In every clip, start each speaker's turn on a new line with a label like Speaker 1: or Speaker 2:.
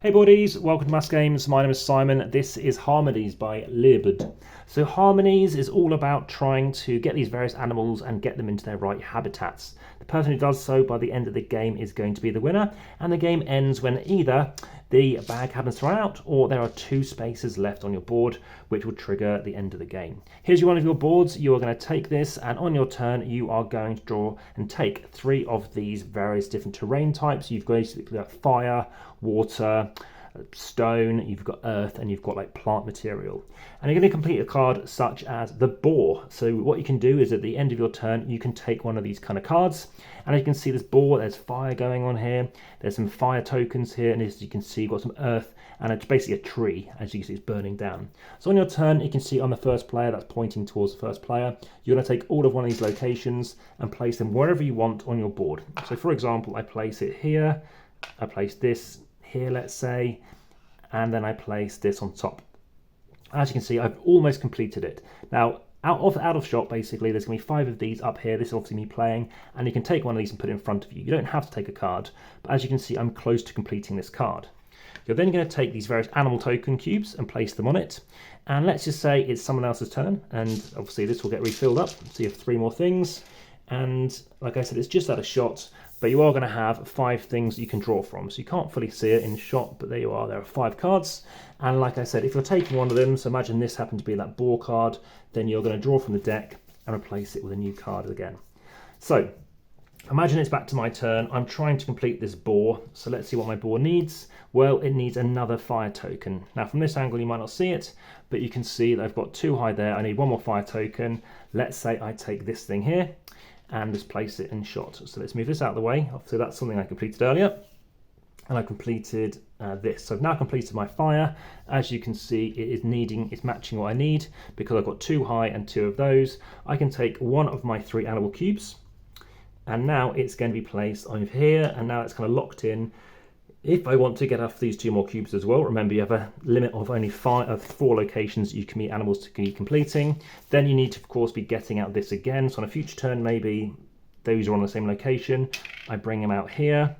Speaker 1: Hey buddies, welcome to AmassGames. My name is Simon. This is Harmonies by Libd. So Harmonies is all about trying to get these various animals and get them into their right habitats. The person who does so by the end of the game is going to be the winner, and the game ends when either the bag happens to run out or there are 2 spaces left on your board, which will trigger the end of the game. Here's one of your boards. You are going to take this, and on your turn you are going to draw and take 3 of these various different terrain types. You've basically got fire, water, stone, you've got earth, and you've got like plant material. And you're going to complete a card such as the boar. So what you can do is at the end of your turn you can take one of these kind of cards, and as you can see this boar, there's fire going on here, there's some fire tokens here, and as you can see you've got some earth, and it's basically a tree. As you can see, it's burning down. So on your turn you can see on the first player, that's pointing towards the first player, you're going to take all of one of these locations and place them wherever you want on your board. So for example, I place it here, I place this here, let's say, and then I place this on top. As you can see, I've almost completed it. Now, out of shot, basically, there's going to be 5 of these up here. This is obviously me playing, and you can take one of these and put it in front of you. You don't have to take a card, but as you can see, I'm close to completing this card. You're then going to take these various animal token cubes and place them on it. And let's just say it's someone else's turn, and obviously this will get refilled up. So you have 3 more things. And like I said, it's just out of shot, but you are going to have 5 things you can draw from. So you can't fully see it in shot, but there you are. There are 5 cards. And like I said, if you're taking one of them, so imagine this happened to be that boar card, then you're going to draw from the deck and replace it with a new card again. So imagine it's back to my turn. I'm trying to complete this boar. So let's see what my boar needs. Well, it needs another fire token. Now from this angle you might not see it, but you can see that I've got 2 high there. I need 1 more fire token. Let's say I take this thing here and just place it in shot. So let's move this out of the way. So that's something I completed earlier. And I completed this. So I've now completed my fire. As you can see, it's matching what I need because I've got 2 high and 2 of those. I can take one of my 3 animal cubes, and now it's going to be placed over here, and now it's kind of locked in. If I want to get off these 2 more cubes as well, remember you have a limit of only 4 locations you can meet animals to be completing. Then you need to, of course, be getting out this again. So on a future turn, maybe those are on the same location. I bring them out here.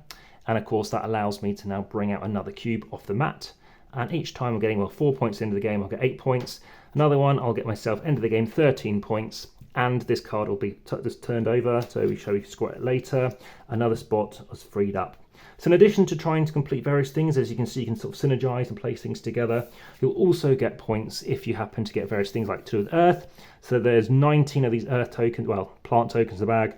Speaker 1: And of course, that allows me to now bring out another cube off the mat. And each time I'm getting 4 points into the game, I'll get 8 points. Another one, I'll get myself end of the game 13 points. And this card will be just turned over, so we can score it later. Another spot was freed up. So in addition to trying to complete various things, as you can see, you can sort of synergize and place things together. You'll also get points if you happen to get various things like 2 with earth. So there's 19 of these earth tokens, well, plant tokens in the bag,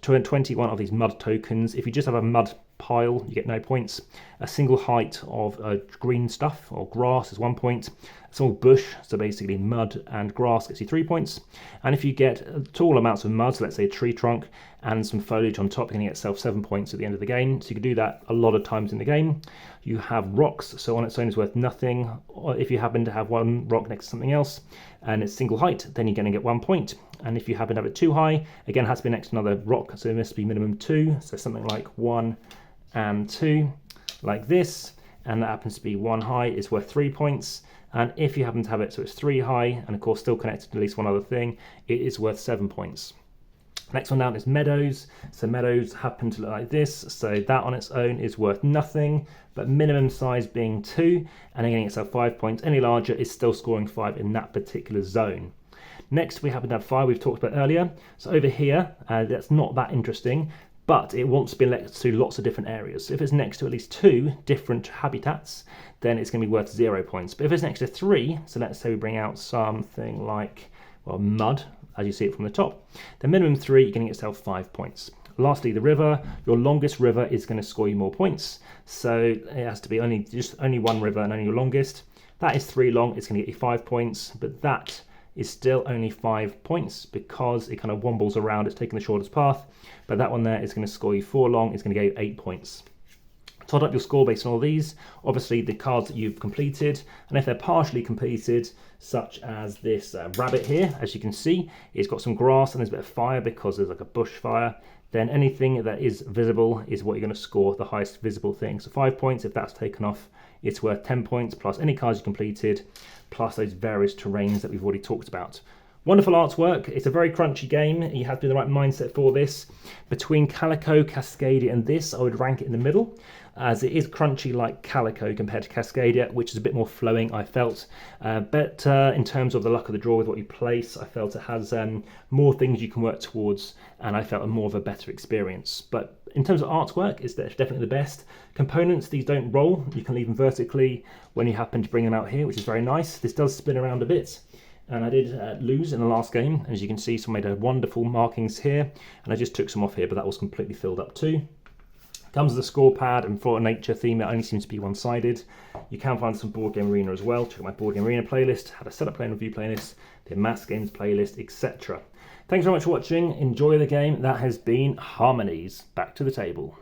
Speaker 1: 21 of these mud tokens. If you just have a mud pile, you get no points. A single height of green stuff or grass is 1 point. A small bush, so basically mud and grass, gets you 3 points. And if you get tall amounts of mud, so let's say a tree trunk and some foliage on top, you're going to get yourself 7 points at the end of the game. So you can do that a lot of times in the game. You have rocks, so on its own is worth nothing. Or if you happen to have one rock next to something else and it's single height, then you're going to get 1 point. And if you happen to have it too high, again, it has to be next to another rock, so it must be minimum 2. So something like 1 and 2, like this, and that happens to be 1 high, is worth 3 points. And if you happen to have it so it's 3 high, and of course still connected to at least one other thing, it is worth 7 points. Next one down is meadows. So meadows happen to look like this, so that on its own is worth nothing, but minimum size being 2, and again it's 5 points. Any larger is still scoring 5 in that particular zone. Next we happen to have fire, we've talked about earlier. So over here, that's not that interesting, but it wants to be next to lots of different areas. So if it's next to at least 2 different habitats, then it's going to be worth 0 points. But if it's next to 3, so let's say we bring out something like, well, mud, as you see it from the top, then minimum 3, you're going to get yourself 5 points. Lastly, the river. Your longest river is going to score you more points. So it has to be only one river and only your longest. That is 3 long, it's going to get you 5 points, but that is still only 5 points because it kind of wombles around, it's taking the shortest path. But that one there is going to score you 4 long, it's going to get you 8 points. Tot up your score based on all these, obviously the cards that you've completed, and if they're partially completed, such as this rabbit here, as you can see, it's got some grass and there's a bit of fire because there's like a bush fire, then anything that is visible is what you're going to score, the highest visible thing. So 5 points, if that's taken off, it's worth 10 points, plus any cards you completed, plus those various terrains that we've already talked about. Wonderful artwork. It's a very crunchy game. You have to be in the right mindset for this. Between Calico, Cascadia and this, I would rank it in the middle. as it is crunchy like Calico compared to Cascadia, which is a bit more flowing, I felt. But in terms of the luck of the draw with what you place, I felt it has more things you can work towards, and I felt more of a better experience. But in terms of artwork, it's definitely the best. Components, these don't roll. You can leave them vertically when you happen to bring them out here, which is very nice. This does spin around a bit. And I did lose in the last game. As you can see, some made wonderful markings here, and I just took some off here, but that was completely filled up too. Comes with a score pad, and for a nature theme, it only seems to be one-sided. You can find some boardgamearena as well. Check out my boardgamearena playlist, had a setup play and review playlist, the AmassGames playlist, etc. Thanks very much for watching. Enjoy the game. That has been Harmonies. Back to the table.